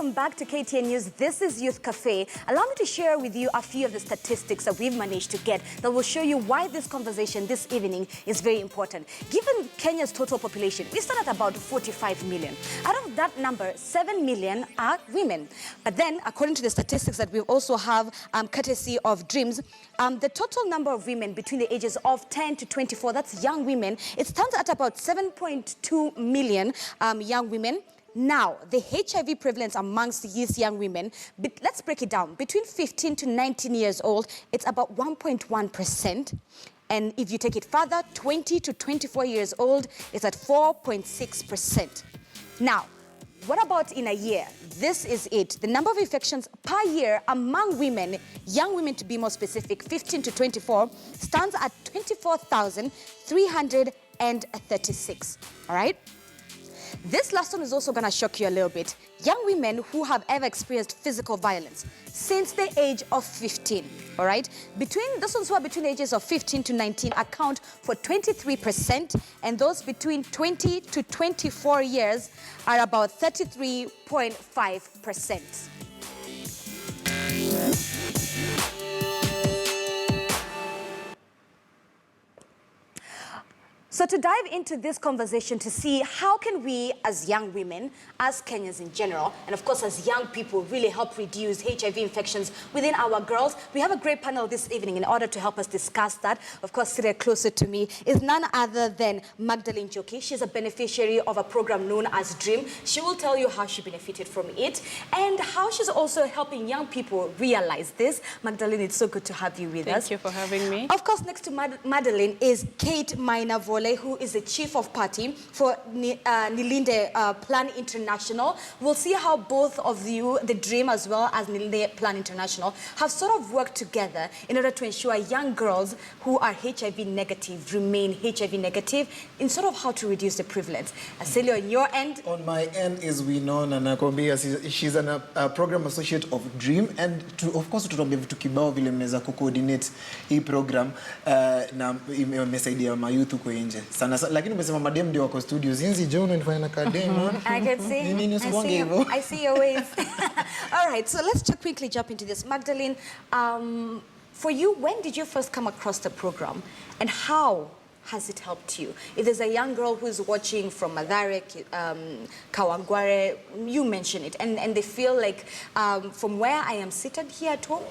welcome back to KTN News. This is Youth Cafe. Allow me to share with you a few of the statistics that we've managed to get that will show you why this conversation this evening is very important. Given Kenya's total population, we stand at about 45 million. Out of that number, 7 million are women. But then, according to the statistics that we also have, courtesy of Dreams, the total number of women between the ages of 10 to 24, that's young women, it stands at about 7.2 million young women. Now, the HIV prevalence amongst these young women, let's break it down. Between 15 to 19 years old, it's about 1.1%. And if you take it further, 20 to 24 years old, it's at 4.6%. Now, what about in a year? This is it. The number of infections per year among women, young women to be more specific, 15 to 24, stands at 24,336. All right? This last one is also going to shock you a little bit. Young women who have ever experienced physical violence since the age of 15, all right? Those ones who are between the ages of 15 to 19 account for 23%, and those between 20 to 24 years are about 33.5%. So to dive into this conversation to see how can we as young women, as Kenyans in general, and of course as young people really help reduce HIV infections within our girls, we have a great panel this evening in order to help us discuss that. Of course, sitting closer to me is none other than Magdalene Joki. She's a beneficiary of a program known as Dream. She will tell you how she benefited from it and how she's also helping young people realize this. Magdalene, it's so good to have you with us. Thank you for having me. Of course, next to Magdalene is Kate Maina-Vole, who is the chief of party for Nilinde Plan International. We'll see how both of you, the Dream as well as Nilinde Plan International, have sort of worked together in order to ensure young girls who are HIV negative remain HIV negative in sort of how to reduce the prevalence. Aselio, on your end? On my end is Winona Nakombia. She's a program associate of Dream, and of course tutaambia vitu kibao vile mmeweza coordinate hii program na imesaidia mayouth huko nje. Sana lakini umesema madem ndio wako studio. Zinzi John unafanya na kadem. I can see. I see your ways. All right, so let's quickly jump into this. Magdalene, for you, when did you first come across the program and how has it helped you? If there's a young girl who's watching from Mathare, Kawangware, you mention it, and they feel like from where I am seated here at home,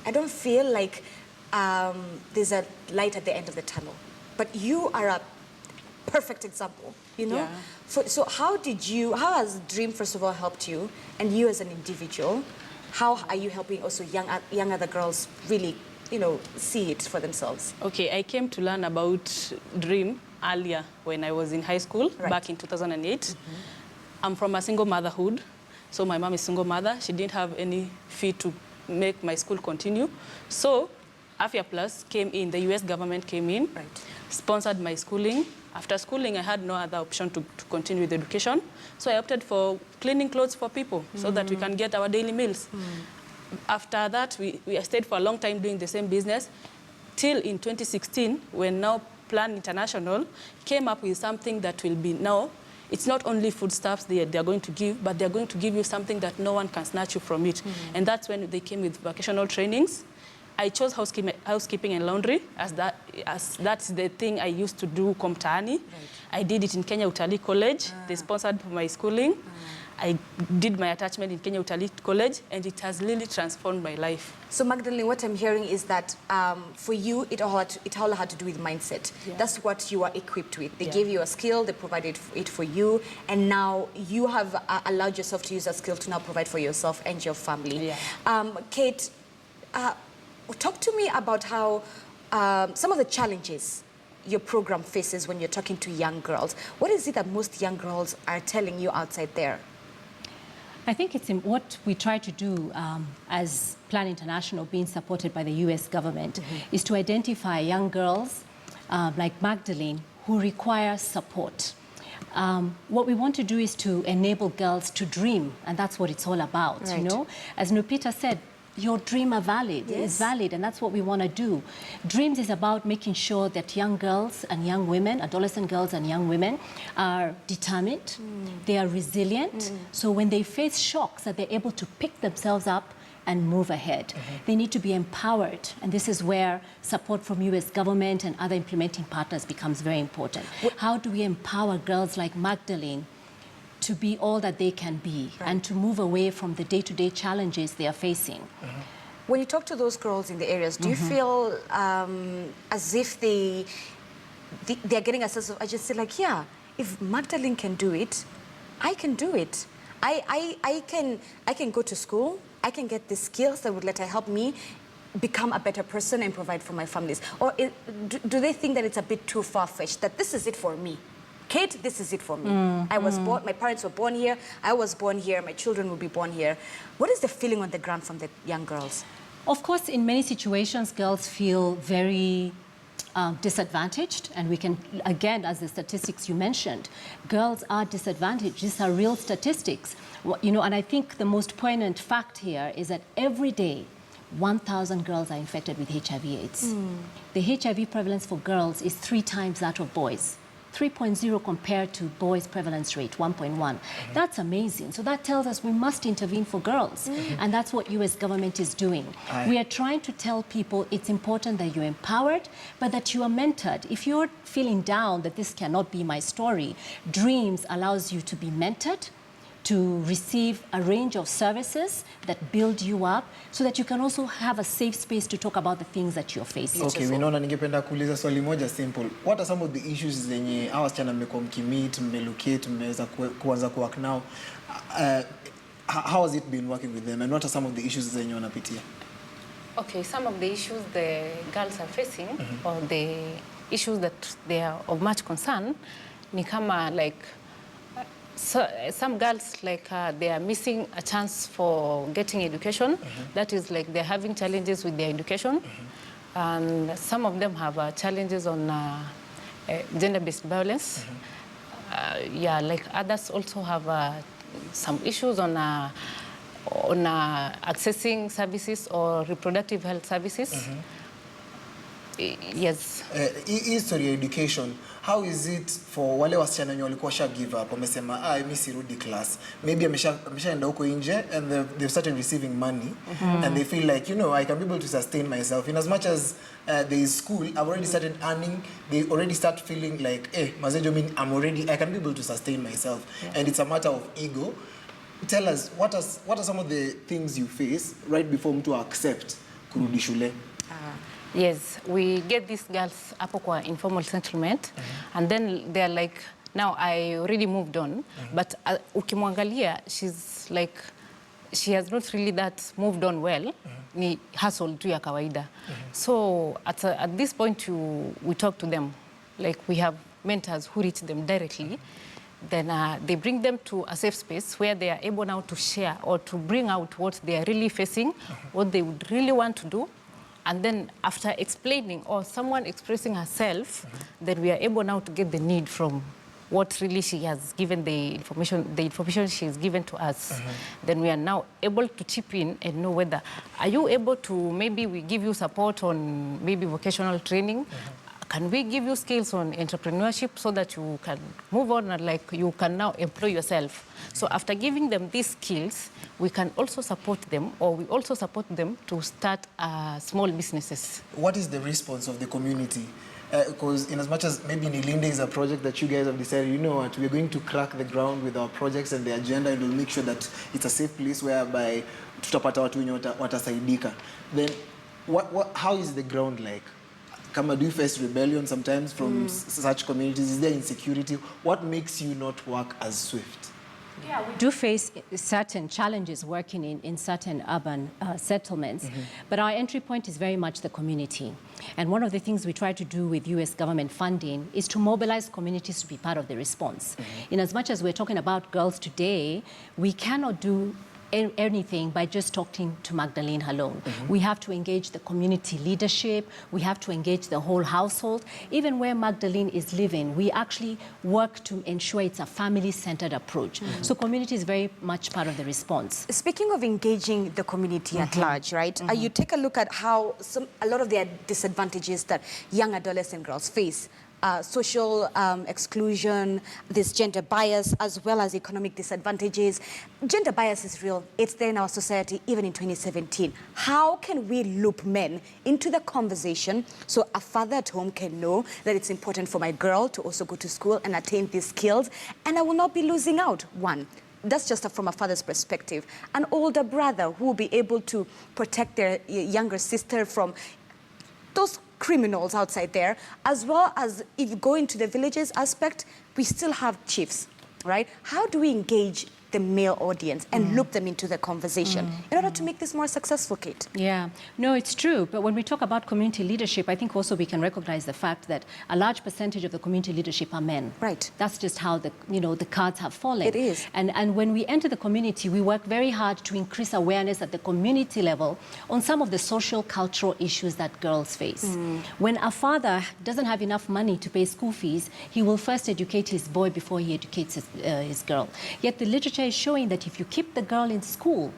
I don't feel like there's a light at the end of the tunnel. But you are a perfect example, you know? Yeah. So how has Dream, first of all, helped you? And you as an individual, how are you helping also young other girls really, you know, see it for themselves? Okay, I came to learn about Dream earlier when I was in high school, back in 2008. Mm-hmm. I'm from a single motherhood. So my mom is single mother. She didn't have any fee to make my school continue. So Afia Plus came in, the US government came in, sponsored my schooling. After schooling, I had no other option to continue with education. So I opted for cleaning clothes for people so that we can get our daily meals. After that, we stayed for a long time doing the same business till in 2016, when now Plan International came up with something that will be now, it's not only foodstuffs they're going to give, but they're going to give you something that no one can snatch you from it. And that's when they came with vocational trainings. I chose housekeeping and laundry as that's the thing I used to do Komtaani. I did it in Kenya Utalii College. They sponsored my schooling. I did my attachment in Kenya Utalii College, and it has really transformed my life. So Magdalene, what I'm hearing is that for you, it all had to do with mindset. Yeah. That's what you are equipped with. They gave you a skill, they provided it for you, and now you have allowed yourself to use that skill to now provide for yourself and your family. Yeah. Kate, talk to me about how some of the challenges your program faces when you're talking to young girls. What is it that most young girls are telling you outside there? I think it's what we try to do as Plan International, being supported by the US government, is to identify young girls like Magdalene who require support. What we want to do is to enable girls to dream, and that's what it's all about, you know? As Nupita said, your dream are valid, Yes. is valid, and that's what we want to do. Dreams is about making sure that young girls and young women, adolescent girls and young women are determined, they are resilient, so when they face shocks that they're able to pick themselves up and move ahead. They need to be empowered, and this is where support from US government and other implementing partners becomes very important. How do we empower girls like Magdalene to be all that they can be and to move away from the day-to-day challenges they are facing? When you talk to those girls in the areas, do you feel as if they're getting a sense of, I just say like, yeah, if Magdalene can do it, I can do it. I can go to school, I can get the skills that would let her help me become a better person and provide for my families. Or do they think that it's a bit too far-fetched, that this is it for me? Kate, this is it for me. I was born, my parents were born here, I was born here, my children will be born here. What is the feeling on the ground from the young girls? Of course, in many situations, girls feel very disadvantaged, and we can, again, as the statistics you mentioned, girls are disadvantaged. These are real statistics. You know, and I think the most poignant fact here is that every day, 1,000 girls are infected with HIV/AIDS. The HIV prevalence for girls is 3 times that of boys. 3.0 compared to boys' prevalence rate, 1.1. That's amazing. So that tells us we must intervene for girls. And that's what US government is doing. We are trying to tell people it's important that you're empowered, but that you are mentored. If you're feeling down that this cannot be my story, Dreams allows you to be mentored, to receive a range of services that build you up so that you can also have a safe space to talk about the things that you're facing. Okay, Winona, ningependa kuuliza swali moja simple. What are some of the issues zenye hawa wasichana mmekuwa mkimeet, mmelocate, mmeweza kuanza kuwork now? How has it been working with them, and what are some of the issues zenye wanapitia? Okay, some of the issues the girls are facing, or the issues that they are of much concern, ni kama like, so, some girls, like, they are missing a chance for getting education. That is, like, they're having challenges with their education. And some of them have challenges on gender-based violence. Yeah, like others also have some issues on accessing services or reproductive health services. Yes. History education, how is it for wale wasichana wenye walikuwa sha give up, wamesema mimi sirudi class, maybe ameshaenda huko nje and they've started receiving money and they feel like, you know, I can be able to sustain myself in as much as there is school, I've already started earning, they already start feeling like, mazejo mean I can be able to sustain myself, and it's a matter of ego. Tell us, what are some of the things you face right before mtu accept kurudi shule? Yes, we get these girls hapo kwa informal settlement, and then they're like, now I already moved on, but ukimwangalia, she's like, she has not really that moved on well, ni hustle tu ya kawaida. So at this point, we talk to them, like we have mentors who reach them directly, then they bring them to a safe space where they are able now to share or to bring out what they are really facing, what they would really want to do. And then after explaining or someone expressing herself, then we are able now to get the need from what really she has given the information she has given to us. Then we are now able to chip in and know whether, are you able to, maybe we give you support on maybe vocational training? Can we give you skills on entrepreneurship so that you can move on and like you can now employ yourself? So after giving them these skills, we can also support them, or we also support them to start small businesses. What is the response of the community? Because in as much as maybe Nilinde is a project that you guys have decided, you know what, we're going to crack the ground with our projects and the agenda, and we'll make sure that it's a safe place whereby tutapata watu wenye watasaidika. Then how is the ground like? Kama, do you face rebellion sometimes from such communities? Is there insecurity? What makes you not work as swift? Yeah, we do face certain challenges working in certain urban settlements, but our entry point is very much the community. And one of the things we try to do with US government funding is to mobilize communities to be part of the response. In as much as we're talking about girls today, we cannot do anything by just talking to Magdalene alone. We have to engage the community leadership. We have to engage the whole household. Even where Magdalene is living, we actually work to ensure it's a family-centered approach. So community is very much part of the response. Speaking of engaging the community at large, right? You take a look at how a lot of the disadvantages that young adolescent girls face. Social exclusion, this gender bias, as well as economic disadvantages. Gender bias is real. It's there in our society, even in 2017. How can we loop men into the conversation so a father at home can know that it's important for my girl to also go to school and attain these skills, and I will not be losing out? One. That's just from a father's perspective. An older brother who will be able to protect their younger sister from those criminals outside there, as well as if you go into the villages aspect, we still have chiefs, right? How do we engage the male audience and loop them into the conversation in order to make this more successful, Kate? Yeah, no, it's true. But when we talk about community leadership, I think also we can recognize the fact that a large percentage of the community leadership are men. Right. That's just how the cards have fallen. It is. And when we enter the community, we work very hard to increase awareness at the community level on some of the social, cultural issues that girls face. When a father doesn't have enough money to pay school fees, he will first educate his boy before he educates his girl. Yet the literature is showing that if you keep the girl in school,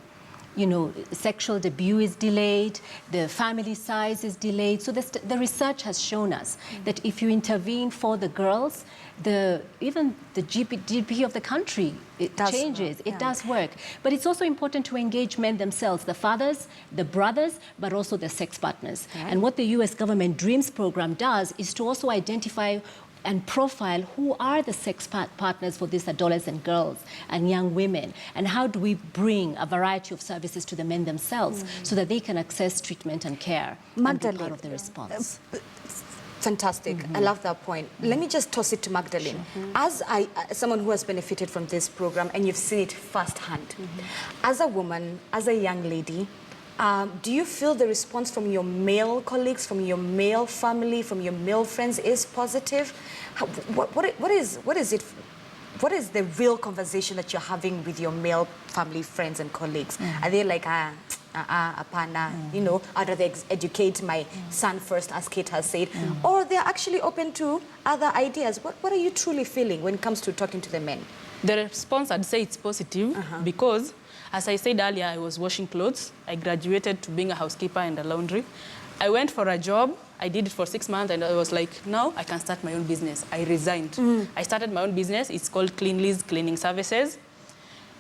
sexual debut is delayed, the family size is delayed. So the research has shown us that if you intervene for the girls, even the GDP of the country, it changes. It does work. But it's also important to engage men themselves, the fathers, the brothers, but also the sex partners. And what the US government DREAMS program does is to also identify and profile who are the sex partners for these adolescent girls and young women, and how do we bring a variety of services to the men themselves so that they can access treatment and care and be part of the response. Fantastic. I love that point. Let me just toss it to Magdalene. As someone who has benefited from this program, and you've seen it firsthand, as a woman, as a young lady, do you feel the response from your male colleagues, from your male family, from your male friends is positive? What is the real conversation that you're having with your male family, friends, and colleagues? Are they like, apana, I'd rather educate my son first, as Kate has said, or they're actually open to other ideas? What are you truly feeling when it comes to talking to the men? The response, I'd say it's positive because, as I said earlier, I was washing clothes. I graduated to being a housekeeper and a laundry. I went for a job. I did it for 6 months, and I was like, now I can start my own business. I resigned. I started my own business. It's called Cleanly's Cleaning Services.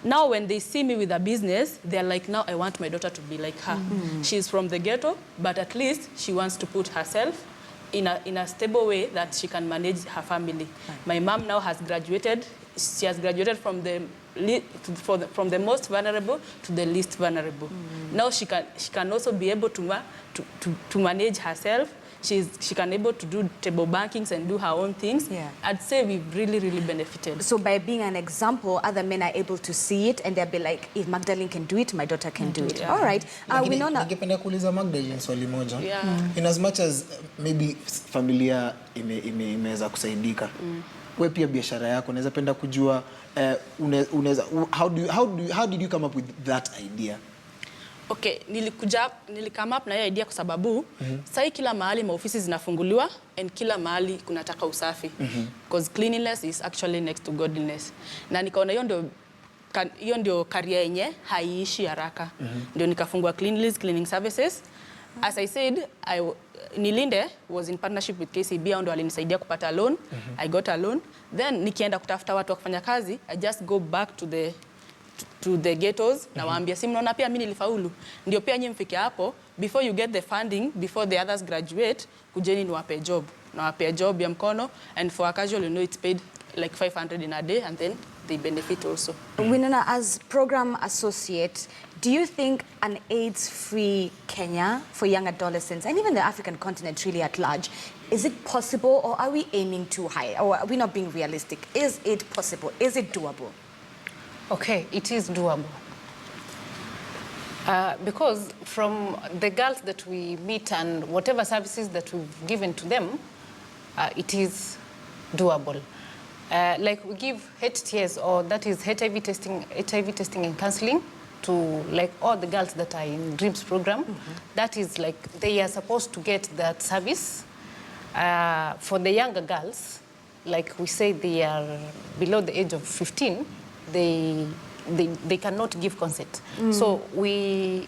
Now, when they see me with a business, they're like, now I want my daughter to be like her. She's from the ghetto, but at least she wants to put herself in a stable way that she can manage her family. My mom now has graduated. She has graduated from the most vulnerable to the least vulnerable. Now she can also be able to manage herself. She can able to do table bankings and do her own things. I'd say we've really, really benefited. So by being an example, other men are able to see it and they'll be like, if Magdalene can do it, my daughter can do it. All right. We know now. Ningependa kuuliza Magdalene swali moja. In as much as maybe familia imeweza kusaidika, we pia biashara yako unaweza penda kujua how did you come up with that idea? Okay, nilikama up na hiyo idea kwa sababu sasa kila mahali maofisi zinafunguliwa and kila mahali kunataka usafi. Because cleanliness is actually next to godliness. Na nikaona hiyo ndio career yenye haiishi haraka. Ndio nikafungua Cleanly's Cleaning Services. As I said, Nilinde was in partnership with KCB, ndio alinisaidia kupata loan. I got a loan. Then nikienda kutafuta watu wa kufanya kazi, I just go back to the ghettos na waambia si mnaona pia mimi nilifaulu, ndio pia nyinyi mfike hapo, before you get the funding, before the others graduate, kujeni niwape job, na wape job ya mkono, and for a casual it's paid like 500 in a day, and then they benefit also. Winona, as program associate, do you think an AIDS-free Kenya for young adolescents, and even the African continent really at large, is it possible, or are we aiming too high, or are we not being realistic? Is it possible? Is it doable? Okay, it is doable. Because from the girls that we meet and whatever services that we've given to them, it is doable. Like we give HTS, or that is HIV testing and counseling to like all the girls that are in Dreams program. That is like they are supposed to get that service. For the younger girls, like we say they are below the age of 15, they cannot give consent. So we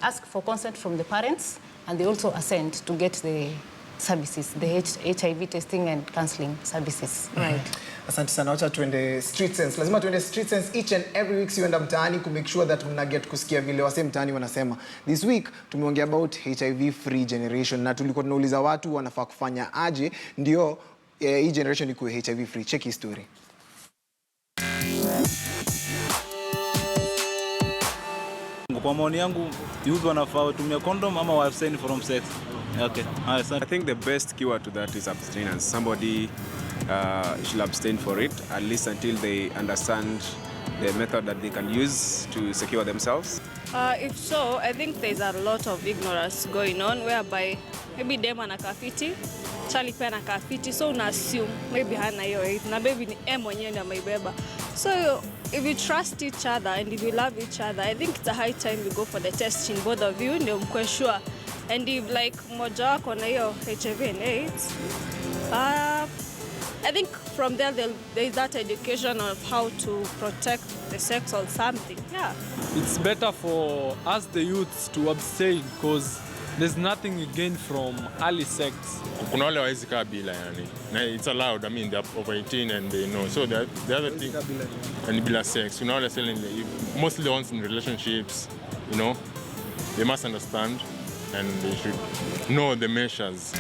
ask for consent from the parents, and they also assent to get the services, the HIV testing and counseling services. Right. Asante sana, wacha tuende street sense. Lazima tuende street sense each and every week, sienda mtaani ku make sure that mna get kusikia vile wase mtaani wanasema. This week tumeongea about HIV free generation na tulikuwa tunauliza watu wanafaa kufanya aje ndio hii generation ikuwe HIV free. Check hii story. Kwa maoni yangu, youth wanafaa watumie condom ama wa abstain from sex. Okay. I think the best cure to that is abstinence. Somebody should abstain for it, at least until they understand the method that they can use to secure themselves. If so, I think there's a lot of ignorance going on, whereby maybe dem anakaa fiti, Charlie pia anakaa fiti, so una assume maybe hana hiyo AIDS na maybe ni mwenyewe ndiye ameibeba. So if you trust each other and if you love each other, I think it's a high time you go for the testing, both of you, ndio mkwe sure. And if like mmoja wako na hiyo HIV and AIDS, I think from there there's that education of how to protect the sex or something. Yeah. It's better for us the youths to abstain because there's nothing you gain from early sex. Kuna wale hawezi kaa bila yani. Na it's allowed, I mean they're over 18 and they know. So the other thing and bila sex. Kuna wale selling mostly the ones in relationships, you know. They must understand and they should know the measures.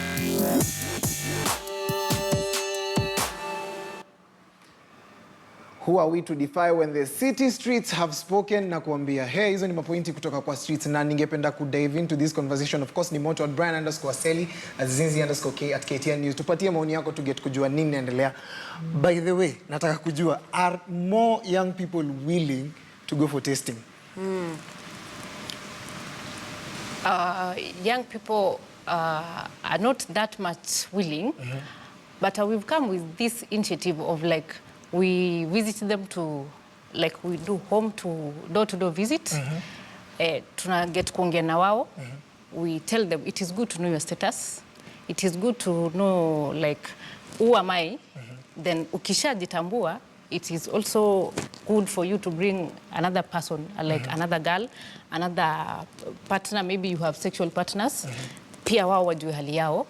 Who are we to defy when the city streets have spoken na kuambia hey, hizo ni mapointi kutoka kwa streets na ningependa ku dive into this conversation. Of course ni moto at Brian_Seli @Zinzi_K at KTN News. Tupatie maoni yako to get kujua nini naendelea. By the way, nataka kujua, are more young people willing to go for testing? Young people are not that much willing, but we've come with this initiative of like we visit them to, like we do door-to-door visit. Tuna get kuongea na wao. We tell them it is good to know your status. It is good to know like who am I. Then ukishajitambua, it is also good for you to bring another person, like another girl, another partner. Maybe you have sexual partners. Pia wao wajue hali yao.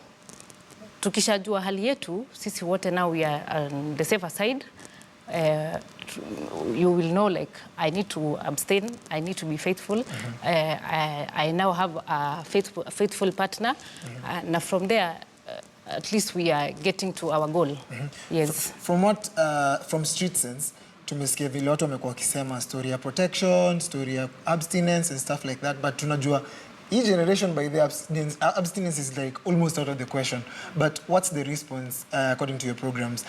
Tukishajua hali yetu, sisi wote now we are on the safer side. You will know like I need to abstain, I need to be faithful. I now have a faithful partner. And from there, at least we are getting to our goal. Yes. From street sense, tumesikia vile watu wamekuwa wakisema story ya protection, story ya abstinence and stuff like that, but tunajua each generation by the abstinence is like almost out of the question. But what's the response according to your programs?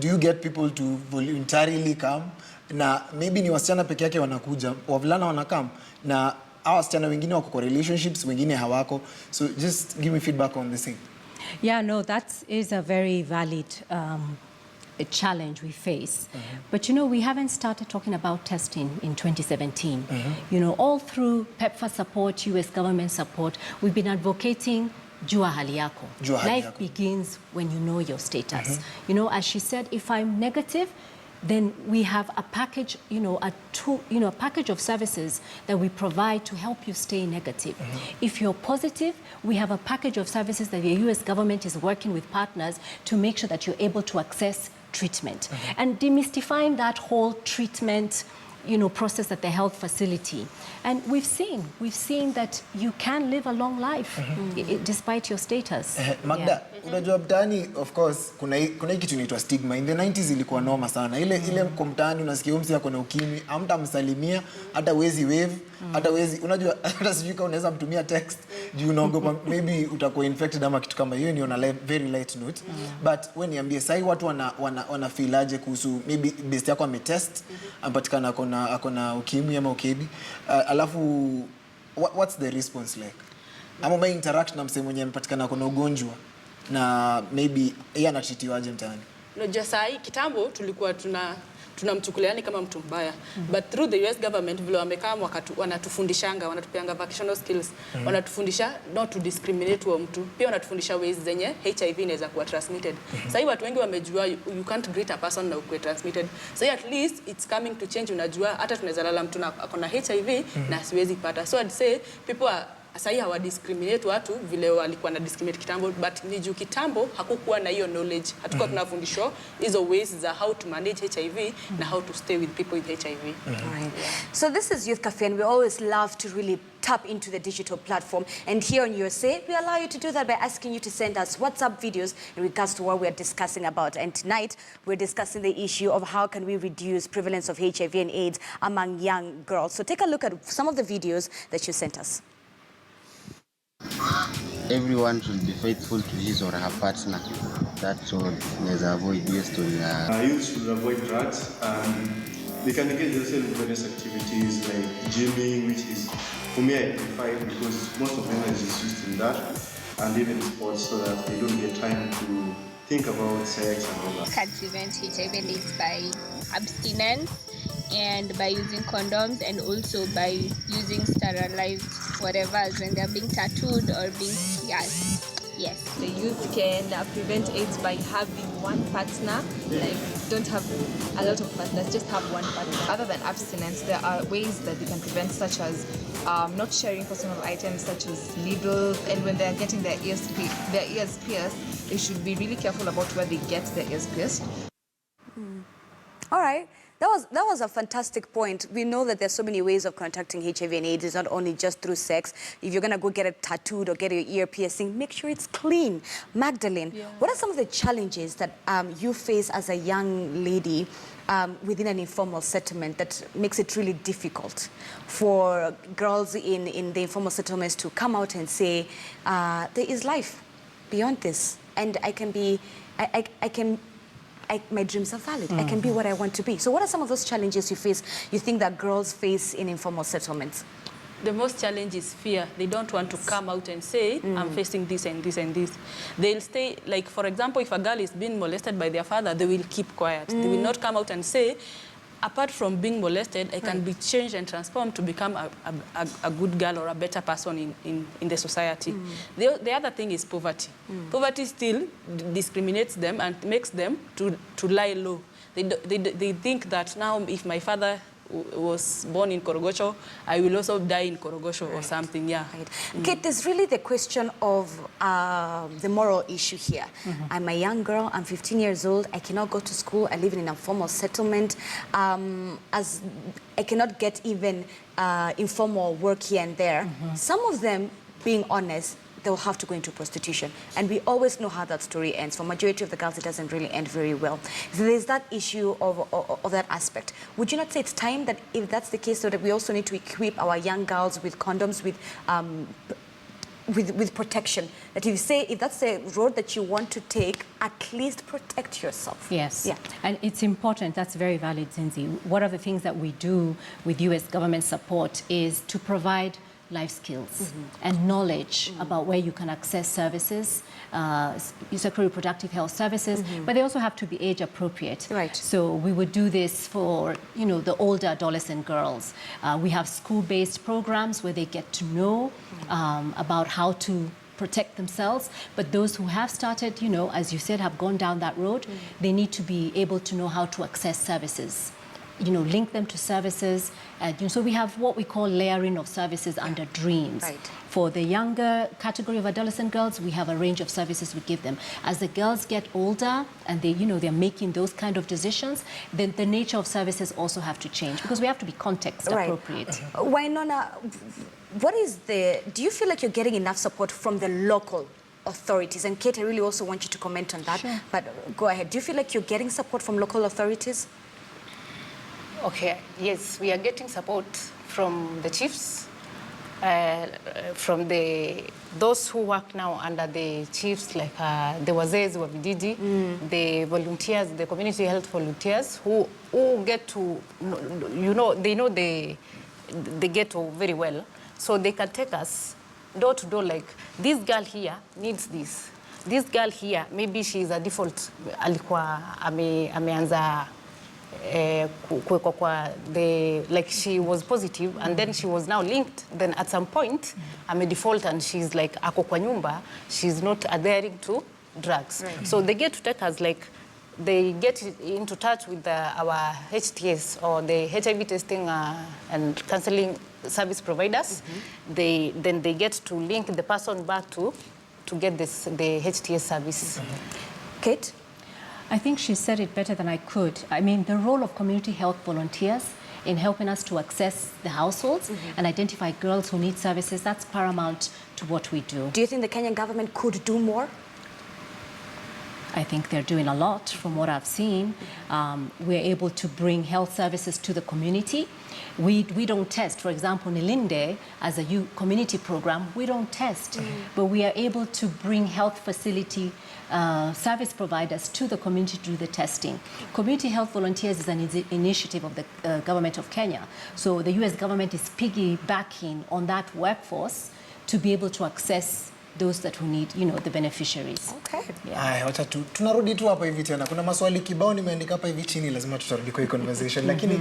Do you get people to voluntarily come? Na maybe ni wasichana peke yake wanakuja, wavulana wanakam, na hawa wasichana wengine wako kwa relationships, wengine hawako. So just give me feedback on this thing. Yeah, no, that is a very valid a challenge we face. But you know, we haven't started talking about testing in 2017. You know, all through PEPFAR support, US government support, we've been advocating jua hali yako. Life begins when you know your status. You know, as she said, if I'm negative, then we have a package, you know, a package of services that we provide to help you stay negative. If you're positive, we have a package of services that the US government is working with partners to make sure that you're able to access treatment. And demystifying that whole treatment, you know, process at the health facility. And we've seen that you can live a long life despite your status. Magda, unajua mtaani, of course, kuna hii kitu inaitwa stigma. In the 90s ilikuwa noma sana. Ile mko mtaani unasikia mtu yako na ukimwi, hamtamsalimia, hata wezi wave, hata wezi, unajua hata sijui kama unaweza mtumia text, juu unaogopa maybe utakuwa infected ama kitu kama hiyo. Ni on a very light note. But when niambie sasa watu wana feel aje kuhusu maybe best yako ametest, ampatikana akona ukimwi ama ukedi. Alafu what's the response like? Ama my interact na msee mwenye amepatikana kuna ugonjwa na maybe yeye anatitiwaje mtaani? Unajua saa hii kitambo tulikuwa tunamchukuliani kama mtu mbaya. But through the US government vile wamekaa wanatufundishanga, wanatupeanga vocational skills, wanatufundisha not to discriminate wa mtu. Pia wanatufundisha ways zenye HIV inaweza kuwa transmitted. Sasa hivi watu wengi wamejua you can't greet a person na ukue transmitted. So at least it's coming to change, unajua hata tunaweza lala mtu na akona HIV na siwezi pata. So I'd say people are sahi hawa discriminate watu vile walikuwa na discriminate kitambo, but ni juu kitambo hakukuwa na hiyo knowledge. Hatukuwa tunafundishwa hizo ways za how to manage HIV na how to stay with people with HIV. Right. So this is Youth Cafe, and we always love to really tap into the digital platform. And here on USA, we allow you to do that by asking you to send us WhatsApp videos in regards to what we are discussing about. And tonight, we're discussing the issue of how can we reduce prevalence of HIV and AIDS among young girls. So take a look at some of the videos that you sent us. Everyone should be faithful to his or her partner. That's all. Let's avoid this to youth should avoid drugs. They can engage themselves in various activities like gymming, which is for me I prefer because most of them are just used in that, and even sports, so that they don't get time to think about sex and all that. Can prevent HIV and AIDS by abstinence and by using condoms, and also by using sterilized whatevers when they're being tattooed or being pierced. Yes. The youth can prevent AIDS by having one partner, like don't have a lot of partners, just have one partner. Other than abstinence, there are ways that they can prevent, such as not sharing personal items such as needles, and when they're getting their ears pierced, they should be really careful about where they get their ears pierced. All right. That was a fantastic point. We know that there's so many ways of contacting HIV and AIDS. It's not only just through sex. If you're going to go get it tattooed or get your ear piercing, make sure it's clean. Magdalene, what are some of the challenges that you face as a young lady within an informal settlement that makes it really difficult for girls in the informal settlements to come out and say, there is life beyond this, and my dreams are valid. I can be what I want to be. So what are some of those challenges you think that girls face in informal settlements? The most challenge is fear. They don't want to come out and say, I'm facing this and this and this. They'll stay, like for example, if a girl is being molested by their father, they will keep quiet. They will not come out and say, apart from being molested, I can be changed and transformed to become a good girl or a better person in the society. The other thing is poverty. Poverty still discriminates them and makes them to lie low. They think that now if my father was born in Korogocho, I will also die in Korogocho or something, Kate, there's really the question of the moral issue here. I'm a young girl, I'm 15 years old, I cannot go to school, I live in an informal settlement, as I cannot get even informal work here and there. Some of them, being honest, they'll have to go into prostitution. And we always know how that story ends. For majority of the girls, it doesn't really end very well. So there's that issue of that aspect. Would you not say it's time that if that's the case, so that we also need to equip our young girls with condoms, with protection? That if that's the road that you want to take, at least protect yourself. Yes. Yeah. And it's important, that's very valid, Zinzi. One of the things that we do with US government support is to provide life skills and knowledge about where you can access services, sexual reproductive health services, but they also have to be age appropriate. Right. So we would do this for, the older adolescent girls. We have school-based programs where they get to know about how to protect themselves, but those who have started, as you said, have gone down that road, they need to be able to know how to access services. Link them to services. So we have what we call layering of services under dreams. Right. For the younger category of adolescent girls, we have a range of services we give them. As the girls get older and they're making those kind of decisions, then the nature of services also have to change because we have to be context appropriate. Wainona, do you feel like you're getting enough support from the local authorities? And Kate, I really also want you to comment on that. Sure. But go ahead. Do you feel like you're getting support from local authorities? Okay, yes, we are getting support from the chiefs, from those who work now under the chiefs, like the wazees wa vijiji, the volunteers, the community health volunteers, who get to, they get to very well, so they can take us door to door, like, this girl here needs this. This girl here, maybe she's a default, alikuwa ameanza like she was positive and then she was now linked. Then at some point, I'm a default and she's like ako kwa nyumba, she's not adhering to drugs. Right. So they get to take us like, they get into touch with our HTS or the HIV testing and counseling service providers. Then they get to link the person back to get the HTS service. Kate? I think she said it better than I could. I mean, the role of community health volunteers in helping us to access the households and identify girls who need services, that's paramount to what we do. Do you think the Kenyan government could do more? I think they're doing a lot from what I've seen. We're able to bring health services to the community. We don't test. For example, Nilinde, as a youth community program, we don't test. But we are able to bring health facility service providers to the community to do the testing. Community health volunteers is an initiative of the government of Kenya. So the US government is piggybacking on that workforce to be able to access those that who need, the beneficiaries. Okay. Haya, wacha tunarudi tu hapa hivi tena. Kuna maswali kibao nimeandika hapa hivi chini, lazima tutarudi kwa hii conversation. Lakini